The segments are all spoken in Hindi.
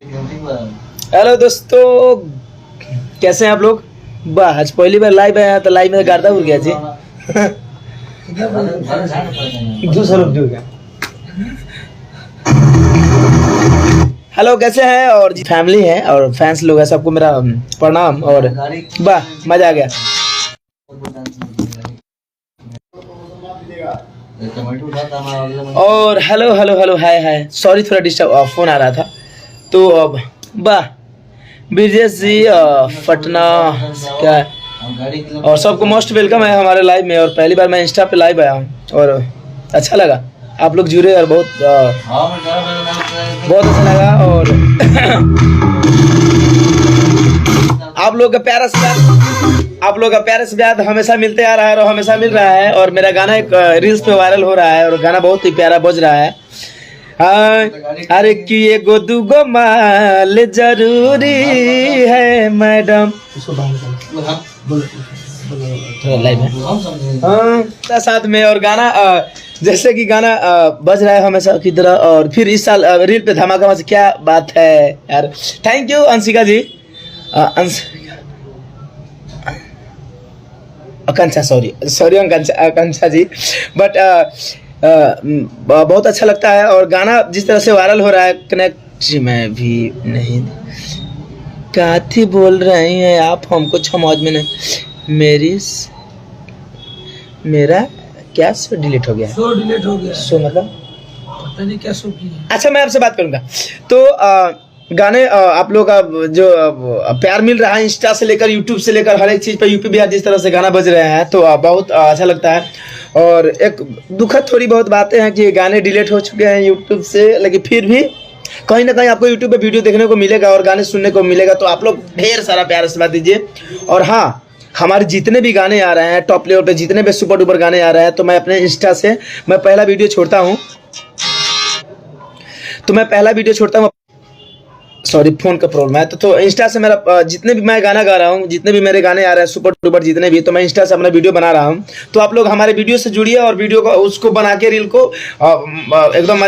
हेलो दोस्तों, कैसे हैं आप लोग। वाह, आज पहली बार लाइव आया तो लाइव में गार्दा उड़ गया जी। दूसरा रुक जो गया। हेलो, कैसे हैं और जी फैमिली है और फैंस लोग हैं, सबको मेरा प्रणाम। और वाह, मजा आ गया। और हेलो हेलो हेलो, हाय हाय, सॉरी थोड़ा डिस्टर्ब, फोन आ रहा था। तो अब वाह, ब्रिजेश जी पटना क्या है, और सबको मोस्ट वेलकम है हमारे लाइव में। और पहली बार मैं इंस्टा पे लाइव आया हूँ और अच्छा लगा, आप लोग जुड़े और बहुत बहुत अच्छा लगा। और आप लोग का प्यारा से प्यार, आप लोग का प्यारे से प्यार हमेशा मिलते आ रहा है और हमेशा मिल रहा है। और मेरा गाना एक रील्स पे वायरल हो रहा है और गाना बहुत ही प्यारा बज रहा है। अरे कि एगो दूगो माल जरूरी है मैडम। लाइव है हाँ साथ में। और गाना जैसे कि गाना बज रहा है हमेशा की तरह। और फिर इस साल रील पे धमाका मच, क्या बात है यार। Thank you Anshika ji, Akanksha, sorry sorry Akanksha ji. But बहुत अच्छा लगता है। और गाना जिस तरह से वायरल हो रहा है, कनेक्ट जी मैं भी नहीं, काथी बोल रहे हैं आप, हमको समझ में नहीं। मेरा क्या शो डिलीट हो गया, शो डिलीट हो गया, शो मतलब पता नहीं क्या शो किया। अच्छा, मैं आपसे बात करूंगा। तो गाने आप लोग का जो प्यार मिल रहा है इंस्टा से लेकर यूट्यूब से लेकर हर एक चीज पे, यूपी बिहार जिस तरह से गाना बज रहे हैं, तो बहुत अच्छा लगता है। और एक दुखद थोड़ी बहुत बातें हैं कि गाने डिलीट हो चुके हैं यूट्यूब से, लेकिन फिर भी कहीं ना कहीं आपको यूट्यूब पे वीडियो देखने को मिलेगा और गाने सुनने को मिलेगा। तो आप लोग ढेर सारा प्यार आशीर्वाद दीजिए। और हाँ, हमारे जितने भी गाने आ रहे हैं टॉप लेवल पे, जितने भी सुपर डुपर गाने आ रहे हैं, तो मैं अपने इंस्टा से मैं पहला वीडियो छोड़ता हूँ। सॉरी, फोन का प्रॉब्लम है। तो इंस्टा से मेरा जितने भी मैं गाना गा रहा हूँ, जितने भी मेरे गाने आ रहे हैं सुपर डुपर जितने भी, तो मैं इंस्टा से अपना वीडियो बना रहा हूँ। तो आप लोग हमारे वीडियो से जुड़िए और वीडियो को उसको बना के रील को एकदम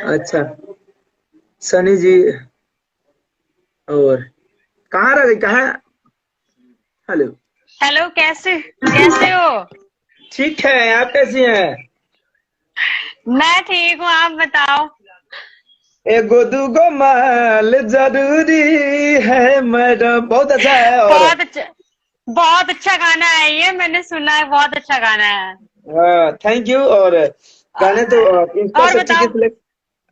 अच्छा सनी जी, और कहाँ रह गई, कहाँ। हेलो हेलो, कैसे कैसे हो। ठीक है, आप कैसी हैं। मैं ठीक हूँ, आप बताओ। एगो दूगो माल जरूरी है मैडम, बहुत अच्छा है। और बहुत अच्छा गाना है ये, मैंने सुना है, बहुत अच्छा गाना है। हाँ, थैंक यू। और गाने तो इंस्टा और से ठीक है बताओ।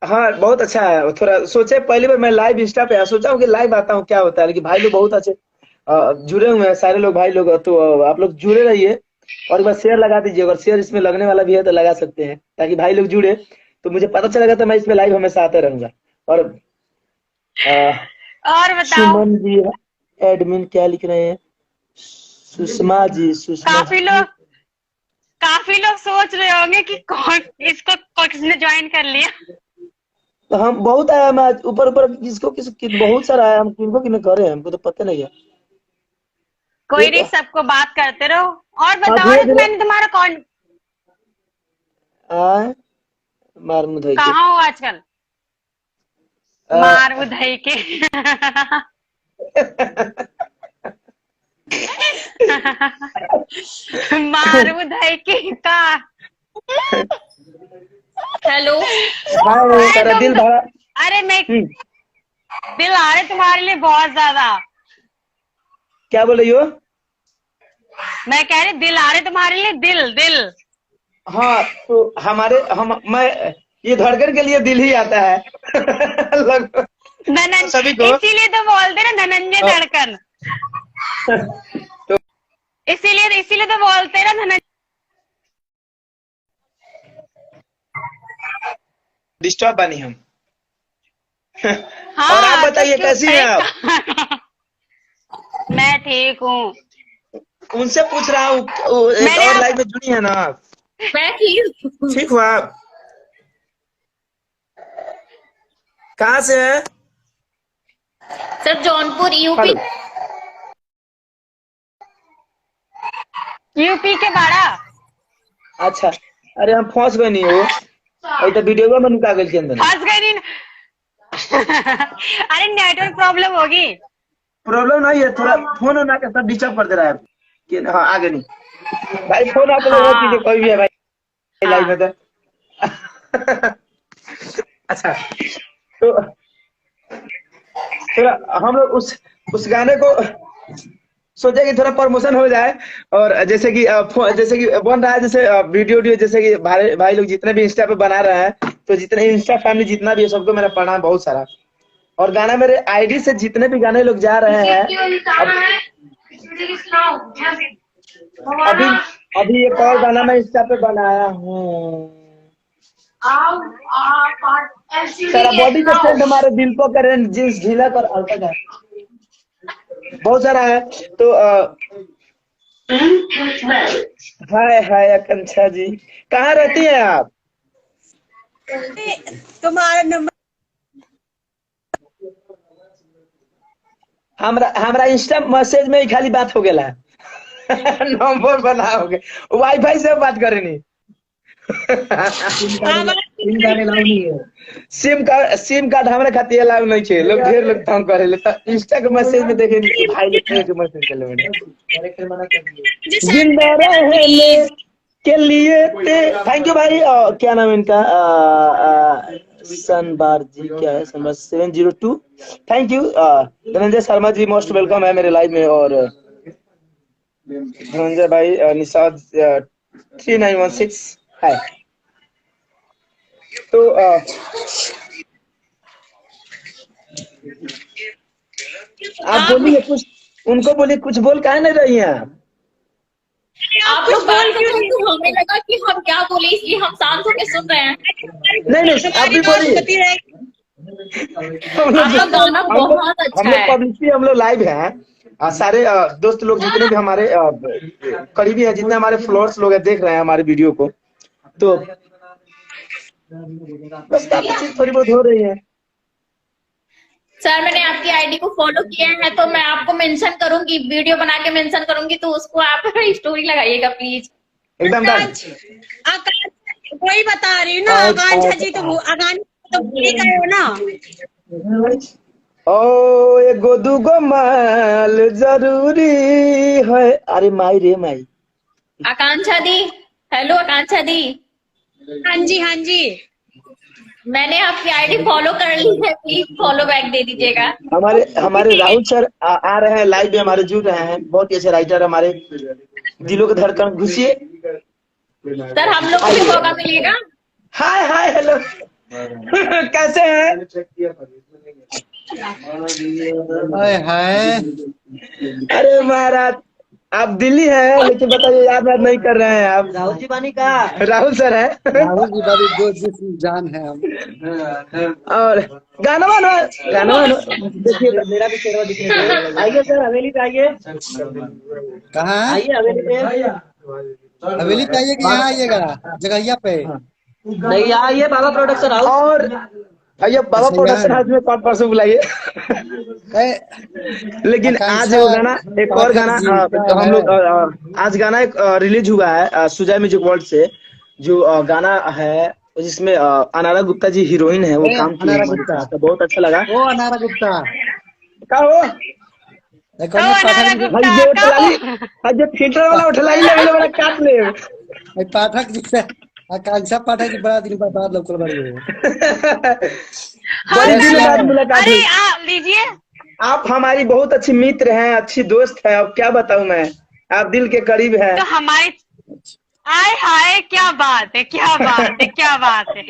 हाँ बहुत अच्छा है। थोड़ा सोचे, पहली बार मैं लाइव इंस्टा पे सोचा हूँ कि लाइव आता हूँ क्या होता है, लेकिन भाई लोग बहुत अच्छे जुड़े हुए हैं सारे लोग, भाई लोग। तो आप लोग जुड़े रहिए और एक बार शेयर लगा दीजिए। अगर शेयर इसमें लगने वाला भी है तो लगा सकते हैं, ताकि भाई लोग जुड़े तो मुझे पता चलेगा, तो मैं इसमें लाइव हमेशा आता रहूंगा। और और बताओ। सुमन जी एडमिन क्या लिख रहे हैं, सुषमा जी, सुषमा काफी लोग काफी लोग सोच रहे होंगे कि कौन इसको किसने ज्वाइन कर लिया। तो हम बहुत आया, मैं ऊपर ऊपर किसको बहुत सारा आया, हम किनको किन्हें करे हैं हमको तो पता नहीं है। कोई एक नहीं, सबको बात करते रहो। और हाँ, बताओ, धीरे धीरे मैंने तुम्हारा कौन आए मार मुधई के कहाँ हो आजकल। आ, मार उधई के। मारू धाई की का। हेलो। हाय अरे तारा तुम दिल तो, भरा। अरे मैं हम्म, दिल आ रहे तुम्हारे लिए बहुत ज्यादा। क्या बोल रही हो। मैं कह रही दिल आ रहे तुम्हारे लिए, दिल दिल। हाँ तो मैं ये धड़कन के लिए दिल ही आता है। लगभग धनन सभी को। इसीलिए तो बोलते ना धनंजय अ, धड़कन। इसीलिए इसीलिए तो बोलते ना धनंजय। डिस्टर्ब बनी हम। और आप हाँ तो बताइए क्यों, कैसी हैं सही आप। कहा। मैं ठीक हूँ। उनसे पूछ रहा हूँ, एक मैंने और आप लाइव में जुड़ी है ना आप। मैं ठीक हूँ। ठीक हुआ आप, कहाँ से हैं। Sir Jaunpur UP. Hello UP के बाड़ा। अच्छा, अरे हम फंस गए नहीं हो, अभी तो वीडियो में नुका गई के अंदर। फंस गए नहीं। अरे नेटवर्क प्रॉब्लम होगी। प्रॉब्लम नहीं है, थोड़ा फोन ना के सब डिस्टर्ब कर दे रहा है कि हाँ आगे नहीं भाई, फोन आप लोग रख दीजिए, हाँ कोई भी है भाई लाइव हाँ। में तो। अच्छा, तो थोड़ा हम लोग उस गाने को सोचे कि थोड़ा प्रमोशन हो जाए, और जैसे कि जैसे कि बन रहा है, जैसे वीडियो जैसे कि भाई लोग जितने भी इंस्टा पे बना रहे हैं, तो जितने इंस्टा फैमिली जितना भी है सबको मेरा प्रणाम बहुत सारा। और गाना मेरे आईडी से जितने भी गाने लोग जा रहे हैं, अभी अभी एक और गाना मैं इंस्टा पे बनाया हूँ। सारा बॉडी का सेंट हमारे दिल को करें, जींस ढीला कर हल्का का बहुत सारा है। तो हाय हाय आकांक्षा जी, कहाँ रहती हैं आप? तुम्हारा नंबर हमरा इंस्टा मैसेज में ही खाली बात हो गया। नंबर बना हो गया, वाईफाई से बात करे नहीं। सिम कार्ड हमारे खातिर अलाउ नहीं छे, लोग ढेर लोग तंग करे ले, तो इंस्टा के मैसेज में देखे भाई लोग के मैसेज कर ले जिंदा रहने के लिए थैंक यू भाई। क्या नाम है इनका? सनबार जी, क्या है Sanbar 702। Thank you Dhananjay Sharma ji, most welcome है मेरे लाइव में। और धनंजय भाई निषाद 3916 है। तो आप बोलिए कुछ, उनको बोलिए कुछ, बोल काहे नहीं रही हैं आप लोग बोल क्यों रहे हो? हमें लगा कि हम क्या बोले, इसलिए हम शांत होकर सुन रहे हैं। नहीं आप भी बोलिए। आपका गाना बहुत अच्छा हम लोग है। पब्लिसिटी, हम लोग लाइव हैं, सारे दोस्त लोग जितने भी हमारे करीबी हैं, जितने हमारे फॉलोअर्स लोग हैं, देख रहे हैं हमारे वीडियो को, तो बस बातचीत थोड़ी बहुत हो रही है। सर मैंने आपकी आईडी को फॉलो किया है, तो मैं आपको मेंशन करूंगी, वीडियो बना के मेंशन करूंगी, तो उसको आप स्टोरी लगाइएगा प्लीज। एकदम डन। वही बता रही हूँ ना, आकांक्षा जी तो आकांक्षा तो भूल ही गए हो ना। ओ एगो दूगो माल जरूरी है। अरे माई रे माई। आकांक्षा दी, हेलो आकांक्षा दी। हाँ जी हाँ जी, मैंने आपकी आईडी फॉलो कर ली है, प्लीज फॉलो बैक दे दीजिएगा। हमारे राहुल सर आ रहे हैं लाइव में, हमारे जुड़ रहे हैं, बहुत ही अच्छे राइटर, हमारे दिलों के धड़कन। घुसिए सर, हम लोग को भी मौका मिलेगा। हाय हाय हेलो कैसे हैं? हाय हाय। अरे महाराज, आप दिल्ली हैं, लेकिन बताइए याद नहीं कर रहे हैं आप। राहुल जी बानी का राहुल सर है। राहुल जी बड़ी दोस्त जान है हम। और गाना देखिए, मेरा भी चेहरा दिखने दो। आइए सर, हवेली पे आइए। कहाँ आइए हवेली पे। हवेली पे आइए कि यहाँ आइएगा जगहिया पे? नहीं आइए बाबा प्रोडक्शन हाउस। और भैया बाबा प्रोडक्शन हाउस में कौन परसों बुलाइए। लेकिन आज वो गाना, एक और गाना हम लोग आज गाना एक रिलीज हुआ है सुजय म्यूजिक वर्ल्ड से, जो गाना है जिसमें अनारा गुप्ता जी हीरोइन है, वो काम किया है, तो बहुत अच्छा लगा। ओ अनारा गुप्ता क्या हो पाठक भाई, जो फिल्टर वाला उठलाई ले वाला काट ले। पाठक जी से आकांक्षा पाठक जी बड़ा दिन बाद लोकल बड़ी मुलाकात अरे हुई। लीजिए। आप हमारी बहुत अच्छी मित्र हैं, अच्छी दोस्त है, अब क्या बताऊं मैं, आप दिल के करीब है। तो हमारे आय हाय, क्या बात है, क्या बात है, क्या बात है।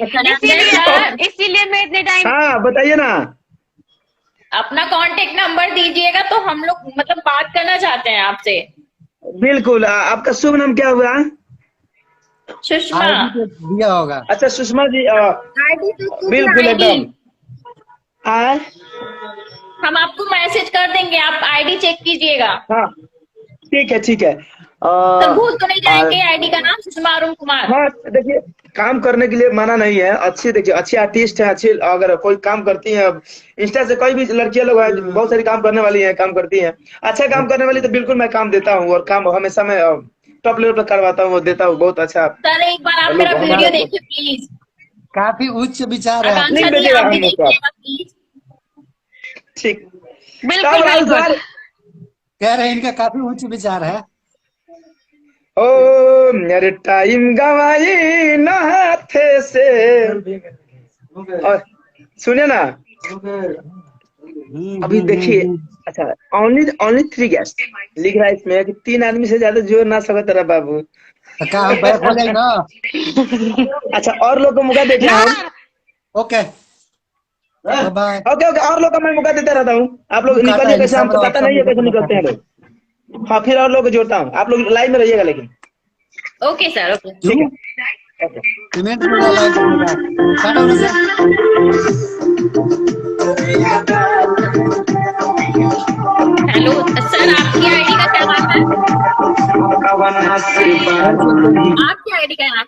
इसीलिए मैं इतने टाइम। हाँ बताइए ना। अपना कांटेक्ट नंबर दीजिएगा, तो हम लोग मतलब बात करना चाहते हैं आपसे। बिल्कुल। आपका शुभ नाम क्या हुआ? सुषमा। दिया होगा। अच्छा सुषमा जी, आईडी तो बिल्कुल एकदम। हम आपको मैसेज कर देंगे, आप आईडी चेक कीजिएगा। हाँ ठीक है ठीक है। तो भूल तो नहीं जाएंगे आईडी का नाम सुषमा अरुण कुमार। हाँ देखिए, काम करने के लिए मना नहीं है, अच्छी देखिए अच्छी आर्टिस्ट है, अच्छी अगर कोई काम करती है, इंस्टा से कोई भी लड़कियां लोग हैं, बहुत सारी काम करने वाली हैं, काम करती हैं, अच्छा काम करने वाली, तो बिल्कुल मैं काम देता हूँ, और काम हमेशा मैं टॉप लेवल पर करवाता हूँ, वो देता हूँ बहुत अच्छा। सर एक बार आप लोग मेरा हमारा- वीडियो देखिए प्लीज। काफी उच्च विचार है। आकांक्षा लिंक जी भेजिएगा आप भी हम लोग को। देखिएगा प्लीज। ठीक। बिल्कुल कब राहुल बिल्कुल। सर? कह रहे हैं इनका काफी उच्च विचार है। ओ मेरे टाइम गवाई न हाथे से। और सुनिए ना, अभी देखिए, अच्छा ओनली ओनली 3 गेस्ट लिख रहा है इसमें कि 3 आदमी से ज्यादा जोर ना सके तेरा बाबू। तो क्या हम बैक हो जाए ना? अच्छा और लोग को मौका दे क्या हम? Okay bye. ओके ओके, और लोग को मैं मौका देता रहता हूँ। आप लोग काटा निकलिए है, कैसे, हमको कैमरा पता नहीं है कैसे निकलते हैं लोग। हाँ फिर और लोग को जोड़ता हूँ, आप लोग लाइन में रहिएगा लेकिन। Okay sir okay. ठीक है ओके। पेमेंट में लाइव बनेगा। काटा होना सर। हेलो सर, आपकी आईडी का क्या नाम है? कैंसिल कर दी। आपकी आईडी का नाम?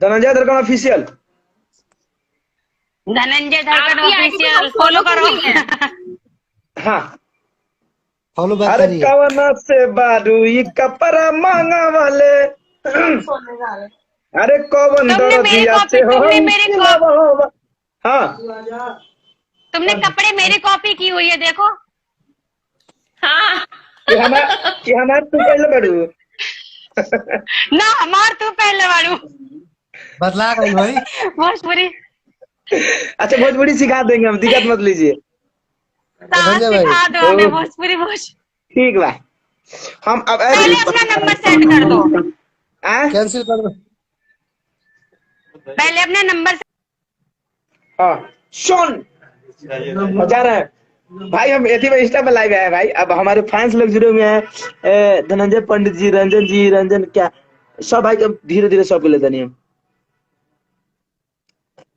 धनंजय दरगाह ऑफिशियल। धनंजय धड़कन आपकी आईडी को ऑफिशियल हम फॉलो कर करो। लिए हैं। हाँ फॉलो बैक अरे करिए। कवना से बारू ये कपड़ा मांगा वाले। अरे कौन तुमने दर मेरी दिया कॉपी से हो तुमने मेरे हाँ तुमने कपड़े मेरी कॉपी की हुई है देखो। हाँ कि हमार तू पहले बढ़ू। ना हमार तू पहले वालू बदला गई भाई। भोजपुरी अच्छा भोजपुरी सिखा देंगे हम, दिक्कत मत लीजिए। साथ धनंजय भाई। सिखा दो हमें भोजपुरी भोज। ठीक बा, हम अब पहले अपना नंबर सेट कर दो। कैंसिल कर दो। पहले अपना नंबर हाँ सुन जा रहे हैं भाई, हम एथी में इंस्टा पे लाइव आए भाई। अब हमारे फैंस लोग जुड़े हुए हैं, धनंजय पंडित जी, रंजन क्या सब भाई, अब धीरे धीरे सब लेते नहीं हम।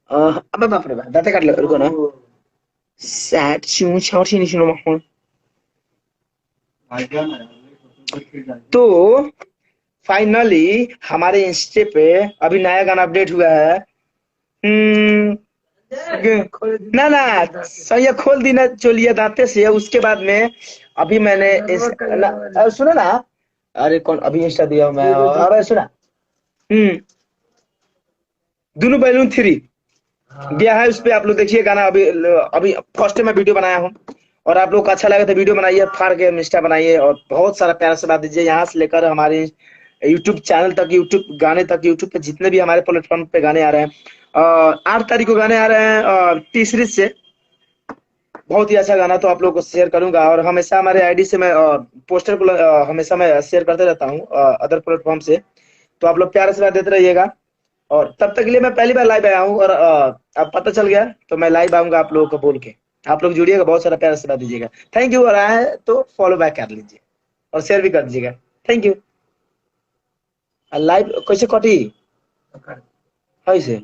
अब बाप रे बाप, दाते काट लो, रुको ना। सैट शू छोड़ सी नहीं सुनो महमूद। तो फाइनली हमारे इंस्टा पे अभी नया गाना अपडेट हुआ है। ना ना सही खोल दी ना चोलिया दांते से। उसके बाद में अभी मैंने सुनो ना, अरे कौन अभी इंस्टा दिया हूं मैं, अरे सुना। दोनों बैलून 3 दिया है, उस पे आप लोग देखिए गाना। अभी अभी फर्स्ट टाइम मैं वीडियो बनाया हूँ, और आप लोग को अच्छा लगे तो वीडियो बनाइए, फाड़ के इंस्टा बनाइए, और बहुत सारा प्यार से बात दीजिए। यहाँ से लेकर हमारे यूट्यूब चैनल तक, यूट्यूब गाने तक, यूट्यूब पे जितने भी हमारे प्लेटफॉर्म पे गाने आ रहे हैं, 8 तारीख को गाने आ रहे हैं तीसरी से। बहुत ही अच्छा गाना, तो आप लोग को शेयर करूंगा। और हमेशा हमारे आईडी से मैं पोस्टर को हमेशा मैं शेयर करते रहता हूँ अदर प्लेटफॉर्म से, तो आप लोग प्यार से बात देते रहिएगा। और तब तक के लिए मैं पहली बार लाइव आया हूँ, और अब पता चल गया तो मैं लाइव आऊंगा आप लोगों को बोल के। आप लोग जुड़िएगा, बहुत सारा प्यार से बात दीजिएगा। Thank you. और आए तो फॉलो बैक कर लीजिए और शेयर भी कर दीजिएगा। Thank you. लाइव कैसे कटी है से